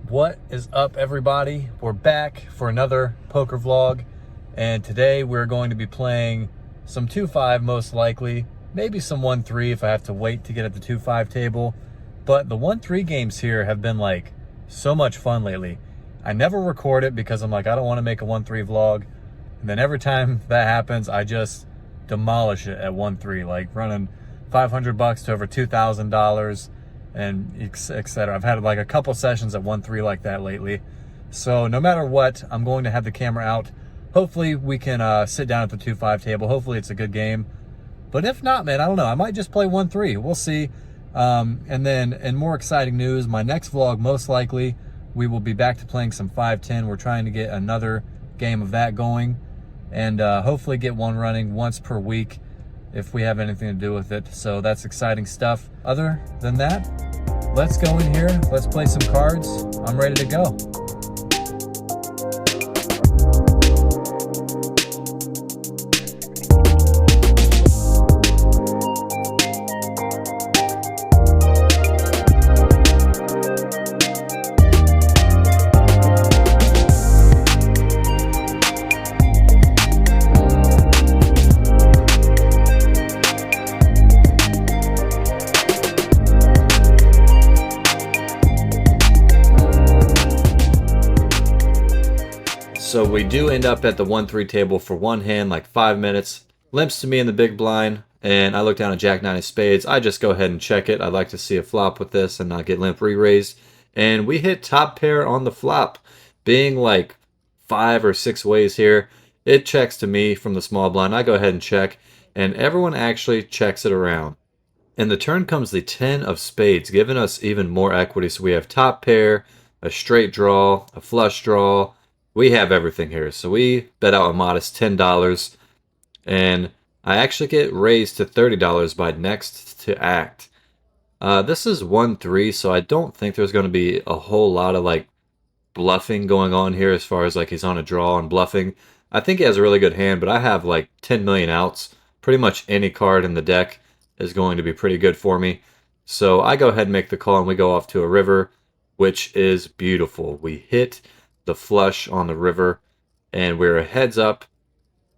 What is up, everybody? We're back for another poker vlog, and today we're going to be playing some 2-5 most likely, maybe some 1-3 if I have to wait to get at the 2-5 table. But the 1-3 games here have been like so much fun lately. I never record it because I'm like, I don't want to make a 1-3 vlog, and then every time that happens, I just demolish it at 1-3, like running $500 to over $2,000. And etc. I've had like a couple sessions at 1-3 like that lately. So no matter what, I'm going to have the camera out. Hopefully we can sit down at the 2-5 table. Hopefully it's a good game. But if not, man, I don't know. I might just play 1-3. We'll see. And then in more exciting news, my next vlog, most likely, we will be back to playing some 5-10. We're trying to get another game of that going. And hopefully get one running once per week, if we have anything to do with it. So that's exciting stuff. Other than that, let's go in here, let's play some cards. I'm ready to go. So we do end up at the 1-3 table for one hand, like 5 minutes. Limps to me in the big blind, and I look down at Jack 9 of spades. I just go ahead and check it. I'd like to see a flop with this and not get limp re-raised. And we hit top pair on the flop, being like 5 or 6 ways here. It checks to me from the small blind. I go ahead and check, and everyone actually checks it around. And the turn comes the 10 of spades, giving us even more equity. So we have top pair, a straight draw, a flush draw. We have everything here. So we bet out a modest $10, and I actually get raised to $30 by next to act. This is 1-3, so I don't think there's going to be a whole lot of like bluffing going on here as far as like he's on a draw and bluffing. I think he has a really good hand, but I have like 10 million outs. Pretty much any card in the deck is going to be pretty good for me. So I go ahead and make the call, and we go off to a river, which is beautiful. We hit the flush on the river, and we're a heads up.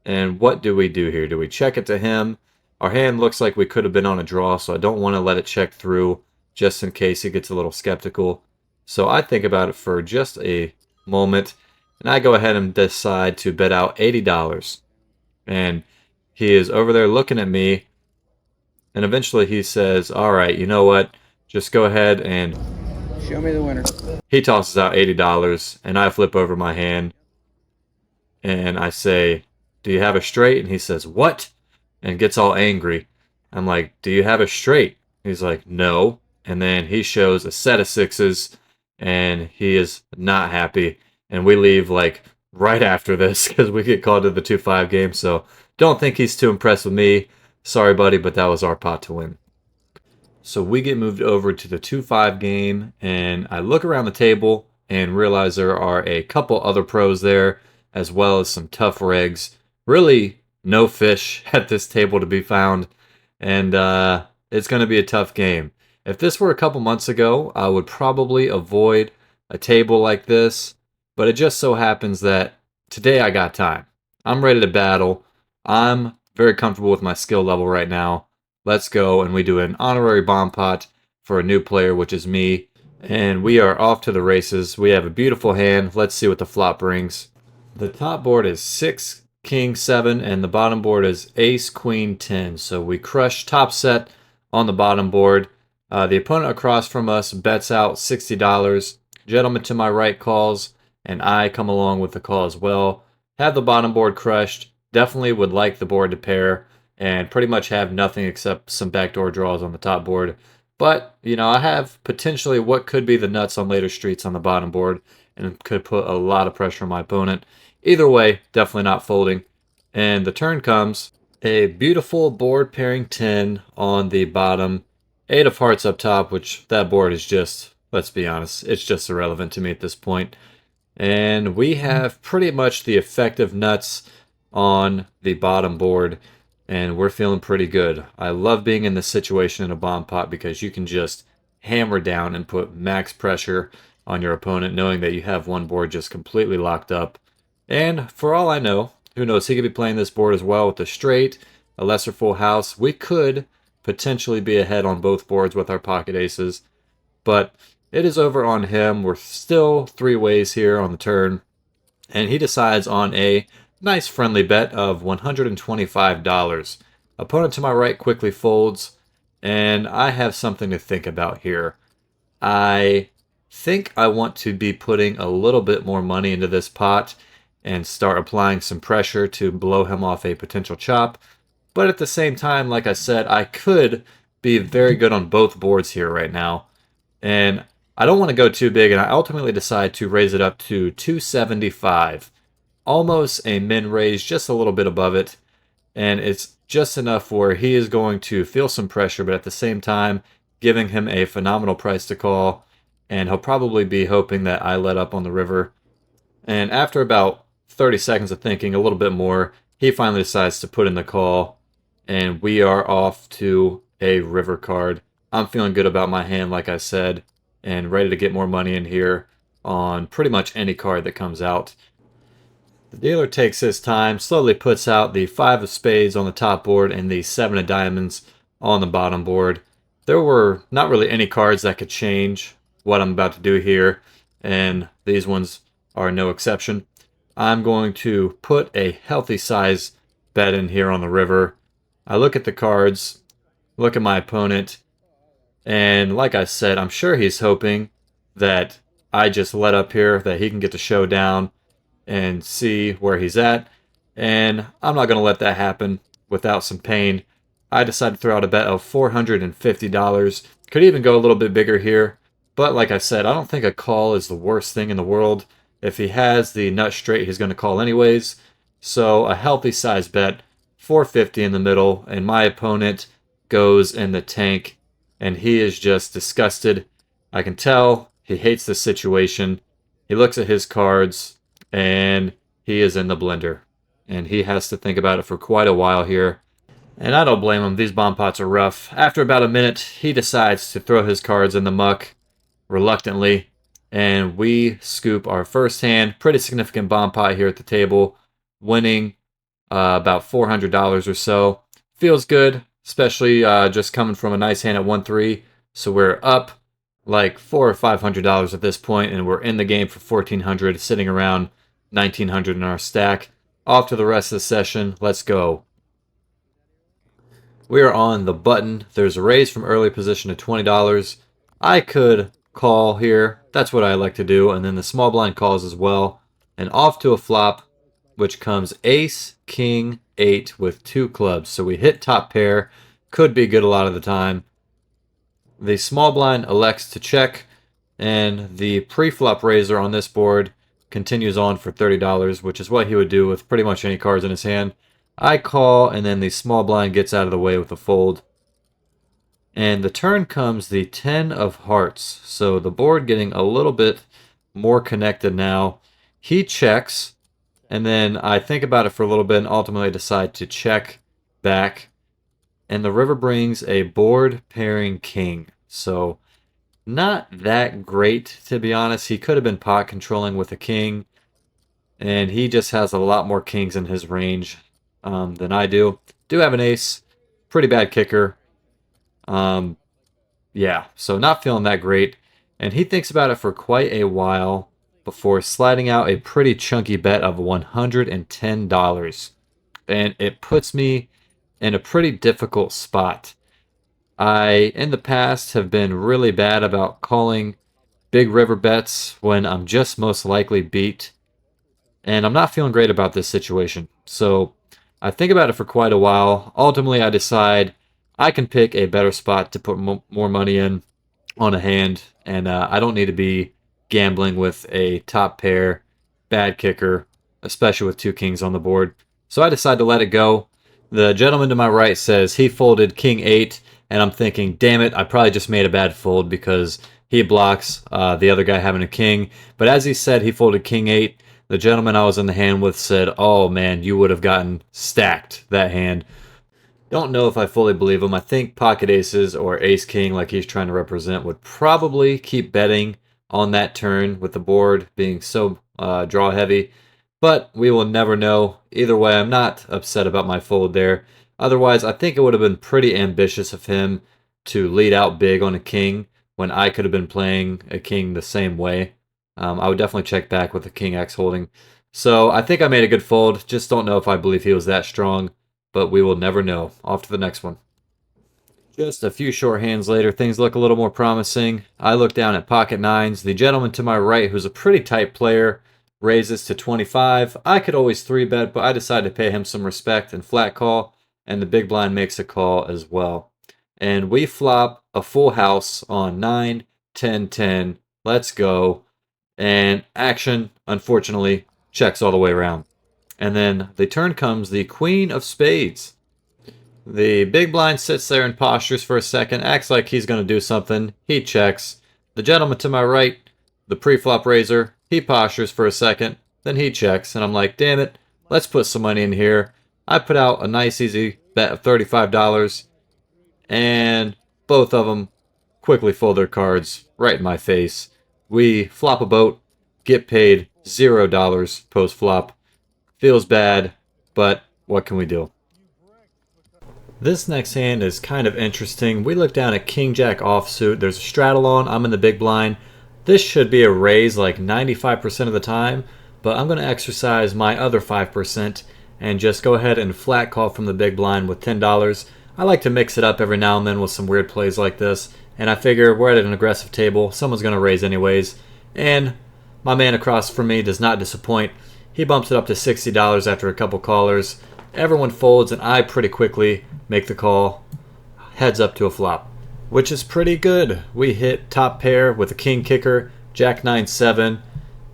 And what do we do here? Do we check it to him? Our hand looks like we could have been on a draw, so I don't want to let it check through just in case he gets a little skeptical. So I think about it for just a moment, and I go ahead and decide to bet out $80. And he is over there looking at me, and eventually he says, all right, you know what? Just go ahead and show me the winner. He tosses out $80, and I flip over my hand, and I say, do you have a straight? And he says, what? And gets all angry. I'm like, do you have a straight? He's like, no. And then he shows a set of sixes, and he is not happy. And we leave like right after this because we get called to the 2-5 game. So don't think he's too impressed with me. Sorry, buddy, but that was our pot to win. So we get moved over to the 2-5 game, and I look around the table and realize there are a couple other pros there, as well as some tough regs. Really no fish at this table to be found, and it's going to be a tough game. If this were a couple months ago, I would probably avoid a table like this, but it just so happens that today I got time. I'm ready to battle. I'm very comfortable with my skill level right now. Let's go, and we do an honorary bomb pot for a new player, which is me. And we are off to the races. We have a beautiful hand. Let's see what the flop brings. The top board is 6, King, 7, and the bottom board is Ace, Queen, 10. So we crush top set on the bottom board. The opponent across from us bets out $60. Gentleman to my right calls, and I come along with the call as well. Have the bottom board crushed. Definitely would like the board to pair, and pretty much have nothing except some backdoor draws on the top board. But, you know, I have potentially what could be the nuts on later streets on the bottom board, and could put a lot of pressure on my opponent. Either way, definitely not folding. And the turn comes, a beautiful board pairing 10 on the bottom, 8 of hearts up top, which that board is just, let's be honest, it's just irrelevant to me at this point. And we have pretty much the effective nuts on the bottom board, and we're feeling pretty good. I love being in this situation in a bomb pot because you can just hammer down and put max pressure on your opponent, knowing that you have one board just completely locked up. And for all I know, who knows, he could be playing this board as well with a straight, a lesser full house. We could potentially be ahead on both boards with our pocket aces, but it is over on him. We're still 3 ways here on the turn, and he decides on a nice friendly bet of $125. Opponent to my right quickly folds, and I have something to think about here. I think I want to be putting a little bit more money into this pot and start applying some pressure to blow him off a potential chop. But at the same time, like I said, I could be very good on both boards here right now. And I don't want to go too big, and I ultimately decide to raise it up to 275. Almost a min raise, just a little bit above it. And it's just enough where he is going to feel some pressure, but at the same time, giving him a phenomenal price to call. And he'll probably be hoping that I let up on the river. And after about 30 seconds of thinking, a little bit more, he finally decides to put in the call. And we are off to a river card. I'm feeling good about my hand, like I said, and ready to get more money in here on pretty much any card that comes out. The dealer takes his time, slowly puts out the 5 of spades on the top board and the 7 of diamonds on the bottom board. There were not really any cards that could change what I'm about to do here, and these ones are no exception. I'm going to put a healthy size bet in here on the river. I look at the cards, look at my opponent, and like I said, I'm sure he's hoping that I just let up here, that he can get the show down and see where he's at. And I'm not going to let that happen without some pain. I decided to throw out a bet of $450. Could even go a little bit bigger here. But like I said, I don't think a call is the worst thing in the world. If he has the nut straight, he's going to call anyways. So a healthy size bet, 450 in the middle, and my opponent goes in the tank, and he is just disgusted. I can tell he hates the situation. He looks at his cards, and he is in the blender. And he has to think about it for quite a while here. And I don't blame him. These bomb pots are rough. After about a minute, he decides to throw his cards in the muck, reluctantly. And we scoop our first hand. Pretty significant bomb pot here at the table. Winning about $400 or so. Feels good, especially just coming from a nice hand at 1-3. So we're up like $400 or $500 at this point, and we're in the game for $1,400, sitting around $1,900 in our stack. Off to the rest of the session. Let's go. We are on the button. There's a raise from early position to $20. I could call here. That's what I like to do. And then the small blind calls as well. And off to a flop, which comes ace, king, 8 with 2 clubs. So we hit top pair. Could be good a lot of the time. The small blind elects to check. And the pre-flop raiser on this board continues on for $30, which is what he would do with pretty much any cards in his hand. I call, and then the small blind gets out of the way with a fold. And the turn comes the 10 of hearts. So the board getting a little bit more connected now. He checks, and then I think about it for a little bit and ultimately decide to check back. And the river brings a board pairing king. So not that great, to be honest. He could have been pot controlling with a king, and he just has a lot more kings in his range than I do. Do have an ace. Pretty bad kicker. Yeah, so not feeling that great. And he thinks about it for quite a while before sliding out a pretty chunky bet of $110. And it puts me in a pretty difficult spot. I, in the past, have been really bad about calling big river bets when I'm just most likely beat. And I'm not feeling great about this situation. So I think about it for quite a while. Ultimately, I decide I can pick a better spot to put more money in on a hand. And I don't need to be gambling with a top pair, bad kicker, especially with 2 kings on the board. So I decide to let it go. The gentleman to my right says he folded king 8. And I'm thinking, damn it, I probably just made a bad fold because he blocks the other guy having a king. But as he said, he folded king 8. The gentleman I was in the hand with said, oh man, you would have gotten stacked that hand. Don't know if I fully believe him. I think pocket aces or ace king, like he's trying to represent, would probably keep betting on that turn with the board being so draw heavy. But we will never know. Either way, I'm not upset about my fold there. Otherwise, I think it would have been pretty ambitious of him to lead out big on a king when I could have been playing a king the same way. I would definitely check back with the king X holding. So I think I made a good fold. Just don't know if I believe he was that strong, but we will never know. Off to the next one. Just a few short hands later, things look a little more promising. I look down at pocket nines. The gentleman to my right, who's a pretty tight player, raises to 25. I could always 3-bet, but I decided to pay him some respect and flat call, and the big blind makes a call as well. And we flop a full house on 9, 10, 10. Let's go. And action, unfortunately, checks all the way around. And then the turn comes the queen of spades. The big blind sits there and postures for a second, acts like he's going to do something. He checks. The gentleman to my right, the pre-flop raiser, he postures for a second, then he checks. And I'm like, damn it, let's put some money in here. I put out a nice easy bet of $35, and both of them quickly fold their cards right in my face. We flop a boat, get paid $0 post-flop. Feels bad, but what can we do? This next hand is kind of interesting. We look down at King Jack offsuit. There's a straddle on. I'm in the big blind. This should be a raise like 95% of the time, but I'm going to exercise my other 5% and just go ahead and flat call from the big blind with $10. I like to mix it up every now and then with some weird plays like this, and I figure we're at an aggressive table. Someone's going to raise anyways, and my man across from me does not disappoint. He bumps it up to $60 after a couple callers. Everyone folds, and I pretty quickly make the call, heads up to a flop, which is pretty good. We hit top pair with a king kicker, jack 9-7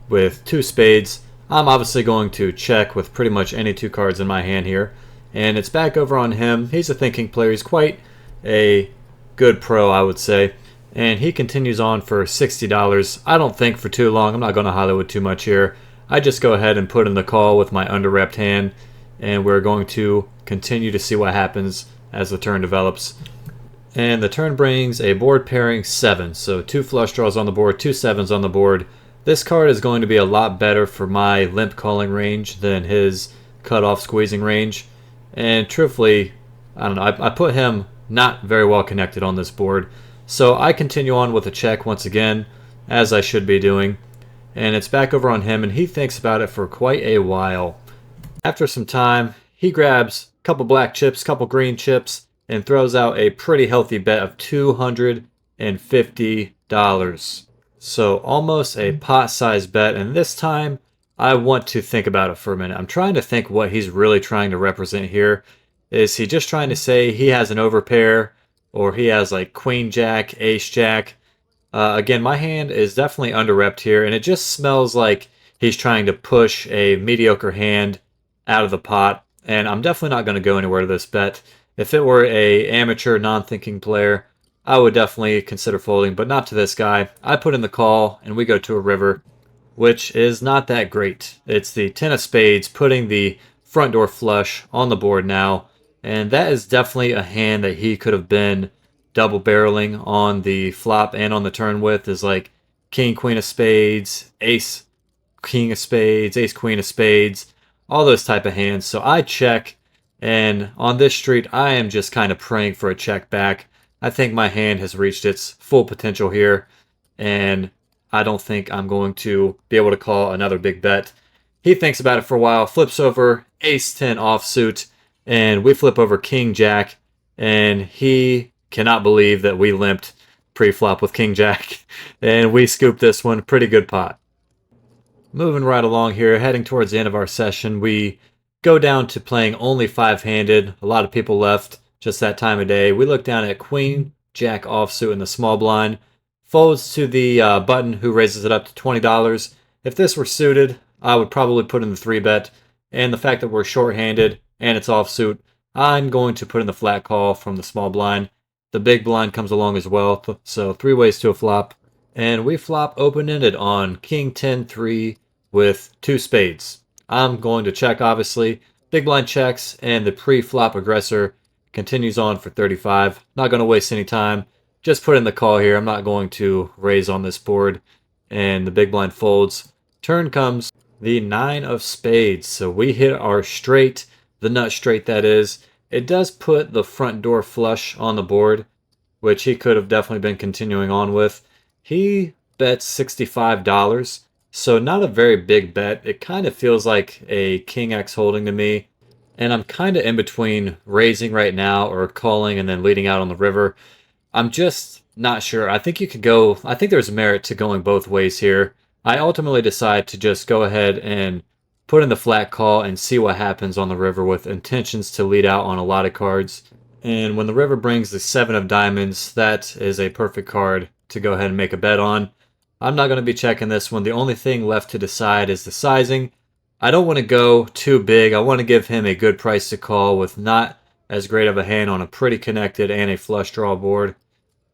with 2 spades. I'm obviously going to check with pretty much any 2 cards in my hand here, and it's back over on him. He's a thinking player. He's quite a good pro, I would say, and he continues on for $60. I don't think for too long. I'm not going to Hollywood too much here. I just go ahead and put in the call with my under-repped hand, and we're going to continue to see what happens as the turn develops. And the turn brings a board pairing 7, so 2 flush draws on the board, 2 sevens on the board. This card is going to be a lot better for my limp calling range than his cutoff squeezing range. And truthfully, I don't know, I put him not very well connected on this board. So I continue on with a check once again, as I should be doing. And it's back over on him, and he thinks about it for quite a while. After some time, he grabs a couple black chips, couple green chips, and throws out a pretty healthy bet of $250. So almost a pot-sized bet, and this time I want to think about it for a minute. I'm trying to think what he's really trying to represent here. Is he just trying to say he has an overpair, or he has like queen jack, ace jack? Again, my hand is definitely under-repped here, and it just smells like he's trying to push a mediocre hand out of the pot, and I'm definitely not going to go anywhere to this bet. If it were a amateur, non-thinking player, I would definitely consider folding, but not to this guy. I put in the call, and we go to a river, which is not that great. It's the 10 of spades, putting the front door flush on the board now, and that is definitely a hand that he could have been double barreling on the flop and on the turn with, is like king, queen of spades, ace, king of spades, ace, queen of spades, all those type of hands. So I check, and on this street, I am just kind of praying for a check back. I think my hand has reached its full potential here, and I don't think I'm going to be able to call another big bet. He thinks about it for a while, flips over ace-10 offsuit, and we flip over king-jack, and he cannot believe that we limped pre-flop with king-jack, and we scooped this one. Pretty good pot. Moving right along here, heading towards the end of our session, we go down to playing only 5-handed. A lot of people left just that time of day. We look down at queen, jack offsuit in the small blind. Folds to the button, who raises it up to $20. If this were suited, I would probably put in the 3-bet. And the fact that we're short-handed and it's offsuit, I'm going to put in the flat call from the small blind. The big blind comes along as well, so 3 ways to a flop. And we flop open-ended on king 10-3 with 2 spades. I'm going to check, obviously. Big blind checks, and the pre-flop aggressor continues on for 35. Not going to waste any time. Just put in the call here. I'm not going to raise on this board. and the big blind folds. Turn comes the 9 of spades. So we hit our straight, the nut straight that is. It does put the front door flush on the board, which he could have definitely been continuing on with. He bets $65, so not a very big bet. It kind of feels like a King X holding to me, and I'm kind of in between raising right now or calling and then leading out on the river. I'm just not sure. I think you could go, I think there's merit to going both ways here. I ultimately decide to just go ahead and put in the flat call and see what happens on the river with intentions to lead out on a lot of cards. And when the river brings the 7 of diamonds, that is a perfect card to go ahead and make a bet on. I'm not going to be checking this one. The only thing left to decide is the sizing. I don't want to go too big. I want to give him a good price to call with not as great of a hand on a pretty connected and a flush draw board.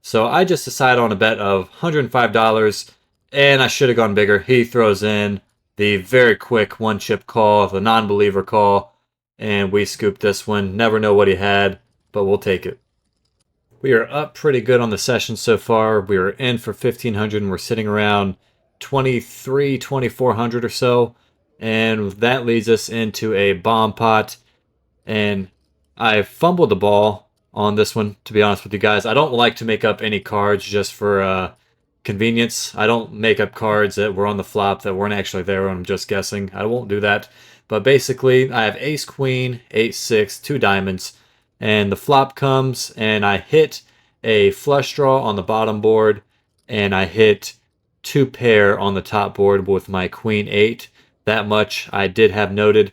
So I just decided on a bet of $105, and I should have gone bigger. He throws in the very quick one-chip call, the non-believer call, and we scooped this one. Never know what he had, but we'll take it. We are up pretty good on the session so far. We are in for 1,500, and we're sitting around 2,400 or so, and that leads us into a bomb pot, and I fumbled the ball on this one, to be honest with you guys. I don't like to make up any cards just for convenience. I don't make up cards that were on the flop that weren't actually there and I'm just guessing. I won't do that. But basically, I have ace queen, 8-6, 2 diamonds, and the flop comes and I hit a flush draw on the bottom board and I hit 2 pair on the top board with my queen 8. That much I did have noted.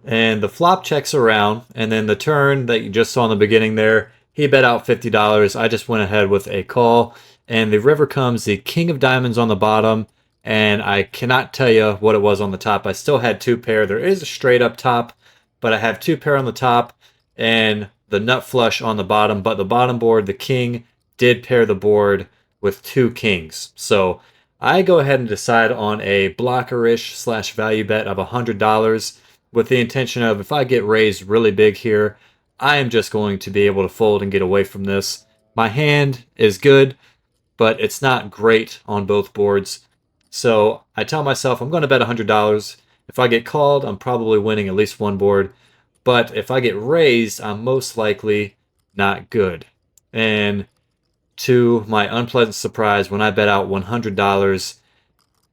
And the flop checks around, and then the turn that you just saw in the beginning there, he bet out $50. I just went ahead with a call, and the river comes the king of diamonds on the bottom, and I cannot tell you what it was on the top. I still had 2 pair. There is a straight up top, but I have 2 pair on the top, and the nut flush on the bottom, but the bottom board, the king, did pair the board with 2 kings. So I go ahead and decide on a blocker-ish / value bet of $100 with the intention of if I get raised really big here, I am just going to be able to fold and get away from this. My hand is good, but it's not great on both boards. So I tell myself I'm going to bet $100. If I get called, I'm probably winning at least one board. But if I get raised, I'm most likely not good. And to my unpleasant surprise, when I bet out $100,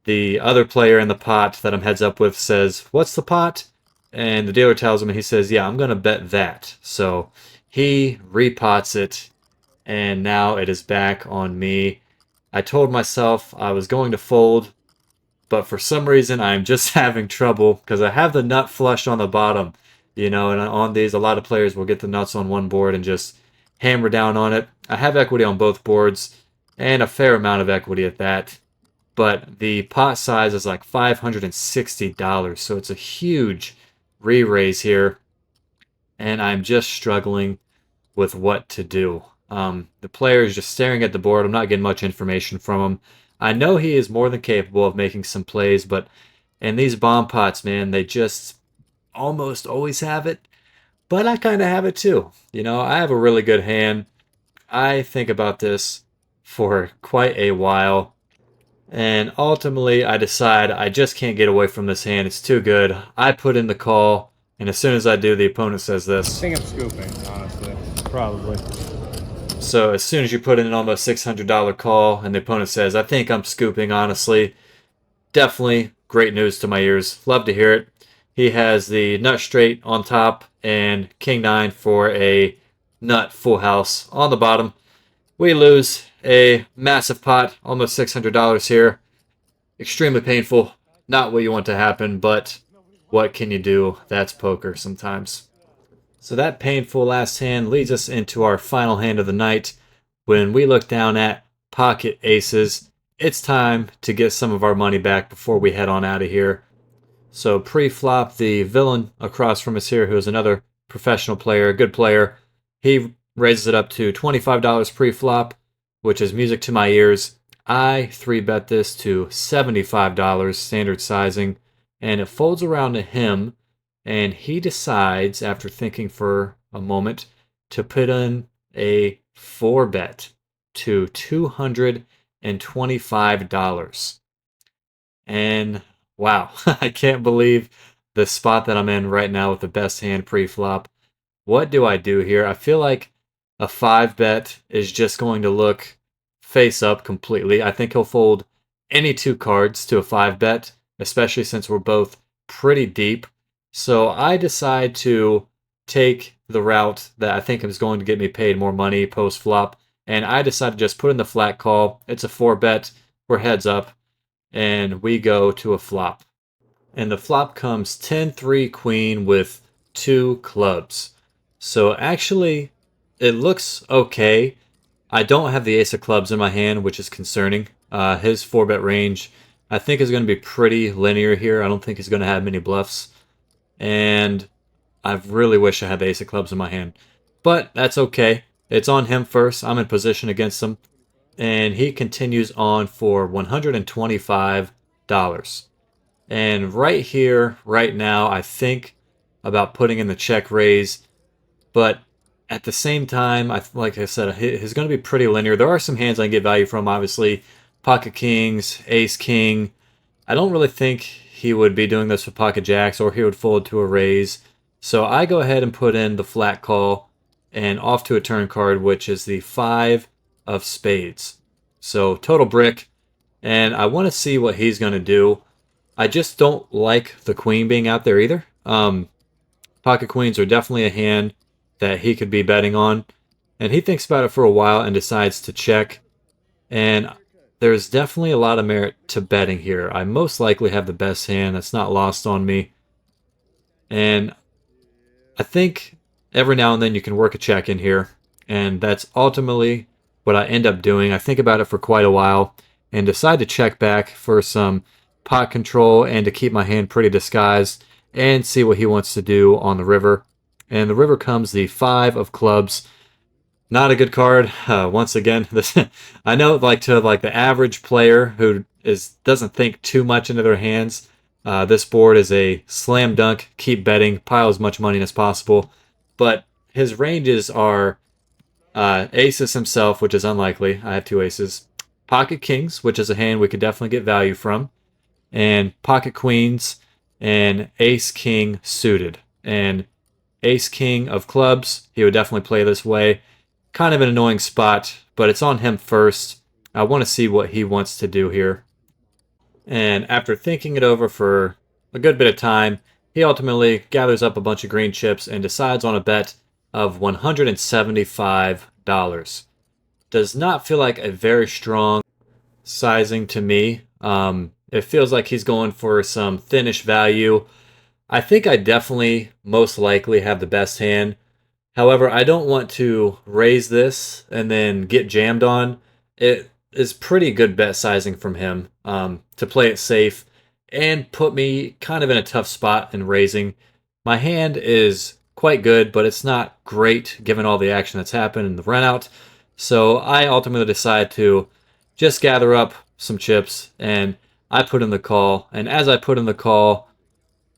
the other player in the pot that I'm heads up with says, "What's the pot?" And the dealer tells him, and he says, "Yeah, I'm going to bet that." So he repots it, and now it is back on me. I told myself I was going to fold, but for some reason I'm just having trouble because I have the nut flush on the bottom. And on these, a lot of players will get the nuts on one board and just hammer down on it. I have equity on both boards, and a fair amount of equity at that. But the pot size is like $560, so it's a huge re-raise here, and I'm just struggling with what to do. The player is just staring at the board. I'm not getting much information from him. I know he is more than capable of making some plays, but in these bomb pots, man, they just almost always have it. But I kind of have it too. I have a really good hand. I think about this for quite a while. And ultimately, I decide I just can't get away from this hand. It's too good. I put in the call, and as soon as I do, the opponent says this. I think I'm scooping, honestly. Probably. So as soon as you put in an almost $600 call, and the opponent says, "I think I'm scooping, honestly," definitely great news to my ears. Love to hear it. He has the nut straight on top and king 9 for a nut full house on the bottom. We lose a massive pot, almost $600 here. Extremely painful. Not what you want to happen, but what can you do? That's poker sometimes. So that painful last hand leads us into our final hand of the night. When we look down at pocket aces, it's time to get some of our money back before we head on out of here. So pre-flop, the villain across from us here, who is another professional player, a good player, he raises it up to $25 pre-flop, which is music to my ears. I 3-bet this to $75 standard sizing, and it folds around to him, and he decides, after thinking for a moment, to put in a 4-bet to $225. And wow, I can't believe the spot that I'm in right now with the best hand pre-flop. What do I do here? I feel like a 5 bet is just going to look face up completely. I think he'll fold any 2 cards to a 5 bet, especially since we're both pretty deep. So I decide to take the route that I think is going to get me paid more money post flop. And I decide to just put in the flat call. It's a 4 bet. We're heads up. And we go to a flop. And the flop comes 10-3 queen with 2 clubs. So actually, it looks okay. I don't have the ace of clubs in my hand, which is concerning. His 4 bet range, I think, is going to be pretty linear here. I don't think he's going to have many bluffs. And I really wish I had the ace of clubs in my hand. But that's okay. It's on him first. I'm in position against him. And he continues on for $125. And right here, right now, I think about putting in the check raise, but at the same time, like I said, he's going to be pretty linear. There are some hands I can get value from, obviously, pocket kings, ace king. I don't really think he would be doing this with pocket jacks, or he would fold to a raise. So I go ahead and put in the flat call and off to a turn card, which is the 5 of spades. So total brick, and I want to see what he's going to do. I just don't like the queen being out there either. Pocket queens are definitely a hand that he could be betting on. And he thinks about it for a while and decides to check. And there's definitely a lot of merit to betting here. I most likely have the best hand. That's not lost on me. And I think every now and then you can work a check in here. And that's ultimately what I end up doing. I think about it for quite a while and decide to check back for some pot control and to keep my hand pretty disguised and see what he wants to do on the river. And the river comes the 5 of clubs. Not a good card. Once again, this I know, like, to like the average player who doesn't think too much into their hands, this board is a slam dunk. Keep betting, pile as much money as possible. But his ranges are aces himself, which is unlikely. I have 2 aces. Pocket kings, which is a hand we could definitely get value from, and pocket queens, and ace king suited. And ace king of clubs, he would definitely play this way. Kind of an annoying spot, but it's on him first. I want to see what he wants to do here. And after thinking it over for a good bit of time, he ultimately gathers up a bunch of green chips and decides on a bet of $175. Does not feel like a very strong sizing to me. It feels like he's going for some thinnish value. I think I definitely most likely have the best hand. However, I don't want to raise this and then get jammed on. It is pretty good bet sizing from him to play it safe and put me kind of in a tough spot in raising. My hand is quite good, but it's not great given all the action that's happened in the run out. So I ultimately decide to just gather up some chips, and I put in the call. And as I put in the call,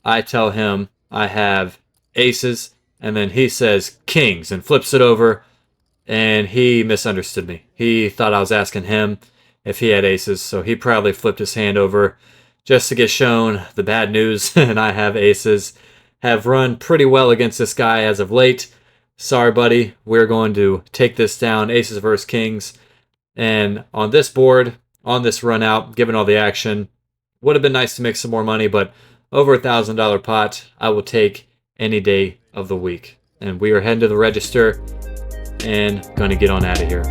I tell him I have aces, and then he says kings and flips it over, and he misunderstood me. He thought I was asking him if he had aces, so he proudly flipped his hand over just to get shown the bad news, and I have aces. Have run pretty well against this guy as of late. Sorry, buddy. We're going to take this down, aces versus kings. And on this board, on this run out, given all the action, would have been nice to make some more money, but over $1,000 pot, I will take any day of the week. And we are heading to the register and going to get on out of here.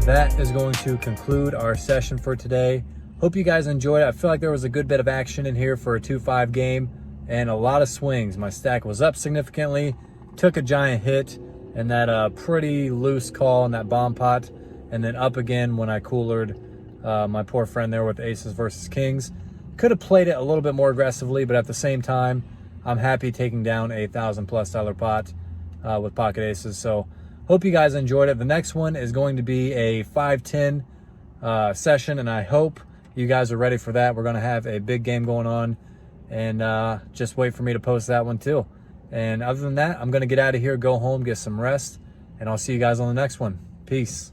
That is going to conclude our session for today. Hope you guys enjoyed it. I feel like there was a good bit of action in here for a 2-5 game and a lot of swings. My stack was up significantly, took a giant hit, and that pretty loose call in that bomb pot, and then up again when I coolered my poor friend there with aces versus kings. Could have played it a little bit more aggressively, but at the same time, I'm happy taking down a $1,000+ pot with pocket aces. So hope you guys enjoyed it. The next one is going to be a 5-10 session, and I hope you guys are ready for that. We're going to have a big game going on, and just wait for me to post that one too. And other than that, I'm going to get out of here, go home, get some rest, and I'll see you guys on the next one. Peace.